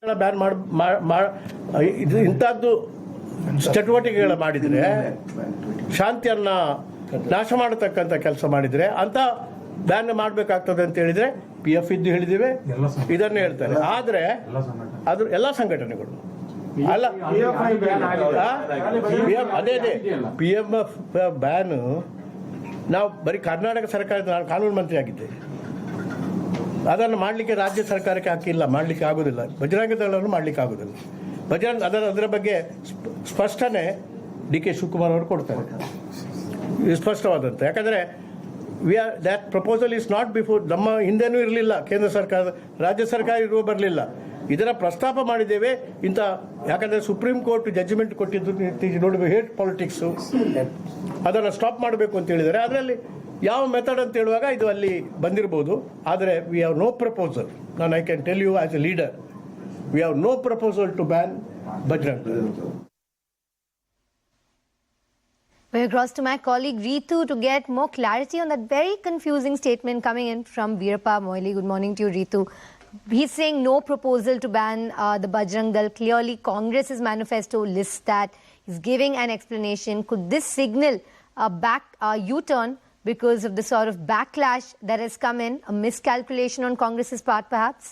Ban ಇದು ಇಂಥದ್ದು ಚಟುವಟಿಕೆಗಳು ಮಾಡಿದರೆ ಶಾಂತಿಯನ್ನ ನಾಶ ಮಾಡತಕ್ಕಂಥ ಕೆಲಸ ಮಾಡಿದರೆ ಅಂತ ಬ್ಯಾನ್ ಮಾಡಬೇಕಾಗ್ತದೆ ಅಂತ ಹೇಳಿದ್ರೆ PF ಇದ್ದು ಹೇಳಿದ್ದೇವೆ, ಇದನ್ನೇ ಹೇಳ್ತಾರೆ. ಆದರೆ ಅದು ಎಲ್ಲ ಸಂಘಟನೆಗಳು ಅಲ್ಲ, ಅದೇ PMF ಬ್ಯಾನ್ ನಾವು ಬರೀ ಕರ್ನಾಟಕ ಸರ್ಕಾರದ, ನಾನು ಕಾನೂನು ಮಂತ್ರಿ ಆಗಿದ್ದೆ, ಅದನ್ನು ಮಾಡಲಿಕ್ಕೆ ರಾಜ್ಯ ಸರ್ಕಾರಕ್ಕೆ ಹಾಕಿಲ್ಲ, ಮಾಡಲಿಕ್ಕೆ ಆಗೋದಿಲ್ಲ. ಬಜರಂಗ ದಳವನ್ನು ಮಾಡಲಿಕ್ಕೆ ಆಗೋದಿಲ್ಲ. ಅದರ ಬಗ್ಗೆ ಸ್ಪಷ್ಟನೆ DK ಶಿವಕುಮಾರ್ ಅವರು ಕೊಡ್ತಾರೆ, ಸ್ಪಷ್ಟವಾದಂಥ. ಯಾಕಂದರೆ that proposal is not before, ನಮ್ಮ ಹಿಂದೆನೂ ಇರಲಿಲ್ಲ, ಕೇಂದ್ರ ಸರ್ಕಾರ ರಾಜ್ಯ ಸರ್ಕಾರ ಇರುವ ಬರಲಿಲ್ಲ. ಇದರ ಪ್ರಸ್ತಾಪ ಮಾಡಿದ್ದೇವೆ ಇಂಥ, ಯಾಕಂದರೆ ಸುಪ್ರೀಂ ಕೋರ್ಟ್ ಜಡ್ಜ್ಮೆಂಟ್ ಕೊಟ್ಟಿದ್ದು ನೋಡಿ, ಹೇಟ್ ಪಾಲಿಟಿಕ್ಸು, ಅದನ್ನು ಸ್ಟಾಪ್ ಮಾಡಬೇಕು ಅಂತ ಹೇಳಿದ್ದಾರೆ. ಅದರಲ್ಲಿ ಯಾವ ಮೆಥಡ್ ಅಂತ ಹೇಳುವಾಗ ಇದು ಅಲ್ಲಿ ಬಂದಿರಬಹುದು. ಆದರೆ ವಿ ಹ್ಯಾವ್ ನೋ ಪ್ರಪೋಸಲ್. ನಾನು I can tell you as a leader, we have no proposal to ban Bajrang Dal. We're across to my colleague Ritu to get more clarity on that very confusing statement coming in from Veerappa Moily. Good morning to you, Ritu. He's saying no proposal to ban the Bajrang Dal. Clearly, Congress's manifesto lists that. He's giving an explanation. Could this signal a U-turn because of the sort of backlash that has come in, a miscalculation on Congress's part, perhaps?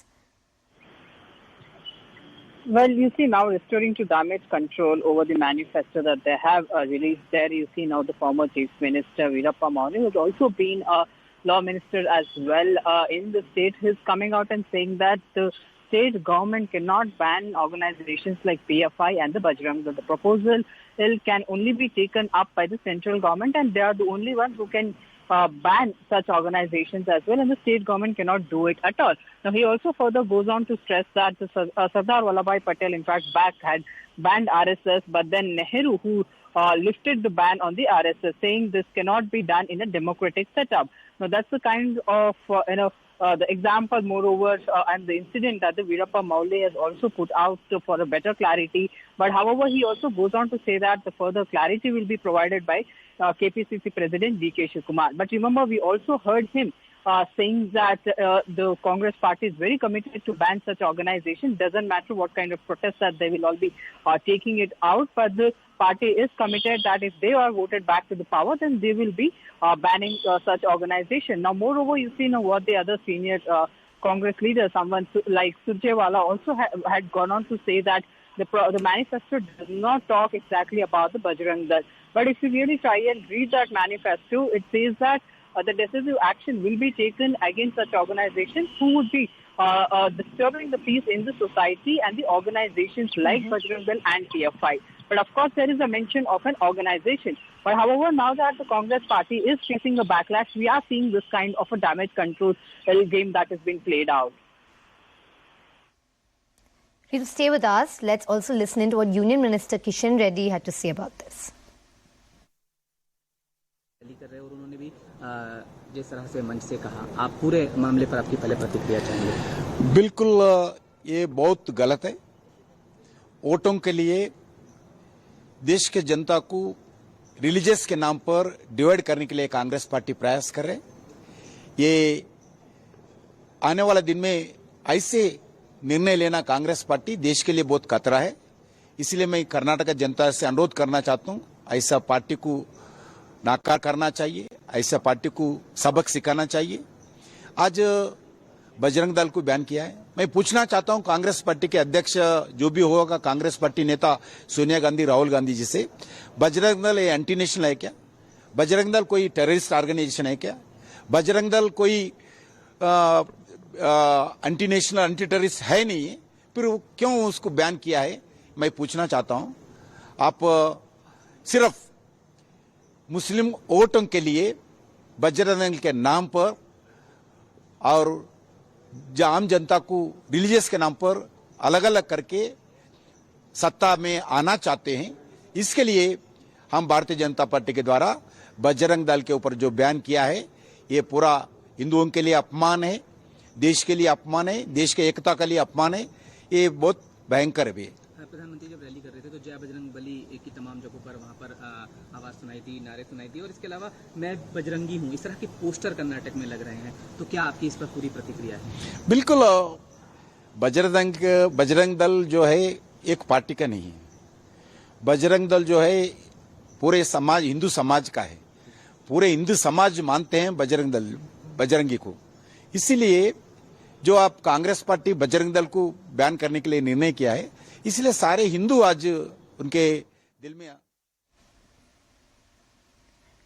Well, you see now restoring to damage control over the manifesto that they have released there. You see now the former Chief Minister Veerappa Moily, who has also been a law minister as well in the state, is coming out and saying that the state government cannot ban organizations like PFI and the Bajrang Dal. The proposal can only be taken up by the central government, and they are the only ones who can ban such organizations as well, and the state government cannot do it at all. Now, he also further goes on to stress that the Sardar Vallabhbhai Patel, in fact, had banned RSS, but then Nehru, who lifted the ban on the RSS, saying this cannot be done in a democratic setup. Now, that's the kind of, the example, moreover, and the incident that the Veerappa Moily has also put out for a better clarity. But however, he also goes on to say that the further clarity will be provided by KPCC President DK Shivakumar. But remember, we also heard him saying that the Congress party is very committed to ban such organizations. Doesn't matter what kind of protests that they will all be taking it out, but the party is committed that if they are voted back to the power, then they will be banning such organization. Now, moreover, you see now what the other senior Congress leader, someone like Surjewala, also had gone on to say that the manifesto does not talk exactly about the Bajrang Dal. But if you really try and read that manifesto, it says that the decisive action will be taken against such organizations who would be disturbing the peace in the society, and the organizations like Bajrang Dal and PFI. But of course, there is a mention of an organization. But however, now that the Congress party is facing a backlash, we are seeing this kind of a damage control game that has been played out. Please stay with us. Let's also listen into what Union Minister Kishan Reddy had to say about this. उन्होंने भी जिस तरह से मंच से कहा, आप पूरे मामले पर आपकी पहले प्रतिक्रिया चाहेंगे? बिल्कुल, ये बहुत गलत है. वोटों के लिए देश के जनता को रिलीजियस के नाम पर डिवाइड करने के लिए कांग्रेस पार्टी प्रयास कर रहे. ये आने वाला दिन में ऐसे निर्णय लेना कांग्रेस पार्टी देश के लिए बहुत खतरा है. इसलिए मैं कर्नाटक जनता से अनुरोध करना चाहता हूं, ऐसा पार्टी को नाकार करना चाहिए, ऐसा पार्टी को सबक सिखाना चाहिए. आज बजरंग दल को बैन किया है. मैं पूछना चाहता हूं कांग्रेस पार्टी के अध्यक्ष जो भी होगा, कांग्रेस पार्टी नेता सोनिया गांधी, राहुल गांधी जी से, बजरंग दल एंटी नेशनल है क्या? बजरंग दल कोई टेररिस्ट ऑर्गेनाइजेशन है क्या? बजरंग दल कोई एंटी नेशनल, एंटी टेररिस्ट है नहीं है, फिर क्यों उसको बैन किया है? मैं पूछना चाहता हूं. आप सिर्फ मुस्लिम वोटों के लिए बजरंग दल के नाम पर और आम जनता को रिलीजियस के नाम पर अलग अलग करके सत्ता में आना चाहते हैं. इसके लिए हम भारतीय जनता पार्टी के द्वारा बजरंग दल के ऊपर जो बयान किया है, ये पूरा हिंदुओं के लिए अपमान है, देश के लिए अपमान है, देश के एकता के लिए अपमान है. ये बहुत भयंकर है. प्रधानमंत्री जब रैली कर रहे थे तो जय बजरंग बली की तमाम जगहों पर वहां पर आवाज सुनाई थी, नारे सुनाई थी, और इसके अलावा मैं बजरंगी हूं, इस तरह के पोस्टर कर्नाटक में लग रहे हैं. तो क्या आपकी इस पर पूरी प्रतिक्रिया है? बिल्कुल, बजरंग दल जो है एक पार्टी का नहीं है। बजरंग दल जो है पूरे समाज, हिंदू समाज का है। पूरे हिंदू समाज मानते हैं बजरंगी को। इसीलिए जो आप कांग्रेस पार्टी बजरंग दल को बैन करने के लिए निर्णय किया है, इसलिए सारे हिंदू आज उनके दिल में।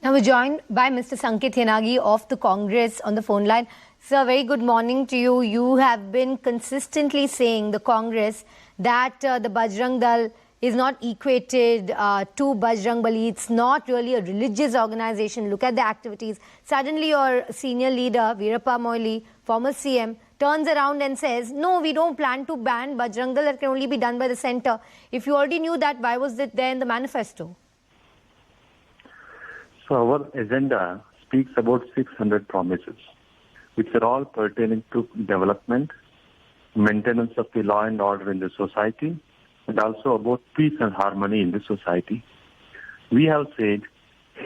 Now we're joined by Mr. Sanketh Yanagi of the Congress on the phone line. Sir, very good morning to you. You have been consistently saying, the Congress, that the Bajrang Dal is not equated to Bajrang Bali. It's not really a religious organization. Look at the activities. Suddenly your senior leader, Veerappa Moily, former CM, turns around and says, no, we don't plan to ban Bajrang Dal. That can only be done by the centre. If you already knew that, why was it there in the manifesto? So our agenda speaks about 600 promises, which are all pertaining to development, maintenance of the law and order in the society, and also about peace and harmony in the society. We have said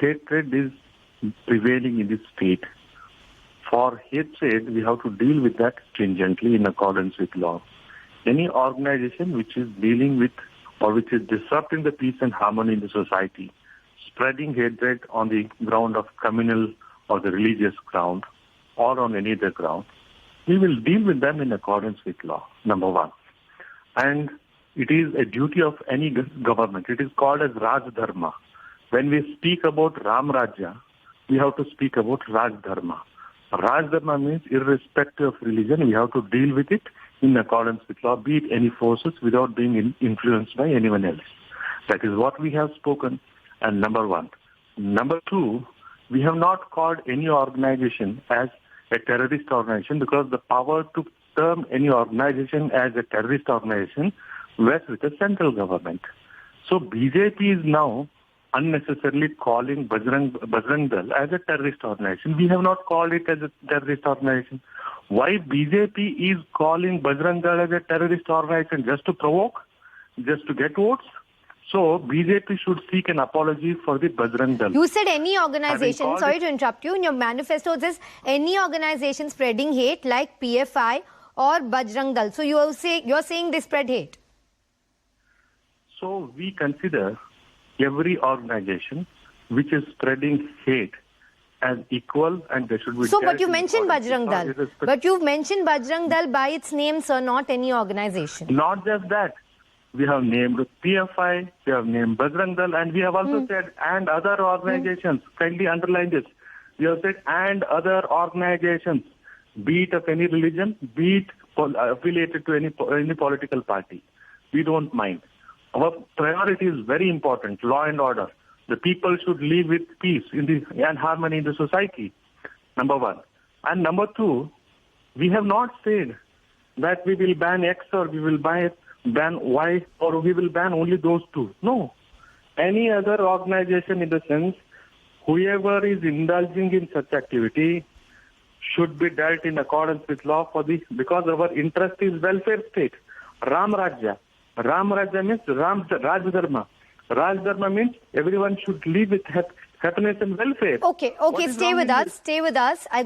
hatred is prevailing in the state. For hatred, we have to deal with that stringently in accordance with law. Any organization which is dealing with or which is disrupting the peace and harmony in the society, spreading hatred on the ground of communal or the religious ground or on any other ground, we will deal with them in accordance with law, number one. And it is a duty of any government. It is called as Raj Dharma. When we speak about Ram Rajya, we have to speak about Raj Dharma. Raj Dharma means irrespective of religion, we have to deal with it in accordance with law, be it any forces, without being influenced by anyone else. That is what we have spoken. And number one. Number two, we have not called any organization as a terrorist organization because the power to term any organization as a terrorist organization rests with the central government. So BJP is now unnecessarily calling Bajrang Dal as a terrorist organization. We have not called it as a terrorist organization. Why BJP is calling Bajrang Dal as a terrorist organization? Just to provoke? Just to get votes? So BJP should seek an apology for the Bajrang Dal. You said any organization, sorry to interrupt you, in your manifesto it says any organization spreading hate like PFI or Bajrang Dal. So you're saying they spread hate? So we consider every organization which is spreading hate as equal, and they should be. So, but you mentioned Bajrang Dal. But you've mentioned Bajrang Dal by its name, sir, not any organization. Not just that. We have named PFI, we have named Bajrang Dal, and we have also said and other organizations. Kindly underline this. We have said and other organizations, be it of any religion, be it affiliated to any political party. We don't mind. Our priority is very important, law and order. The people should live with peace and harmony in the society, number one. And number two, we have not said that we will ban X or we will ban Y or we will ban only those two. No. Any other organization, in the sense, whoever is indulging in such activity should be dealt in accordance with law because our interest is welfare state. Ram Rajya. Ram Rajya means Raj Dharma. Raj Dharma means everyone should live with happiness and welfare. Okay, stay with us.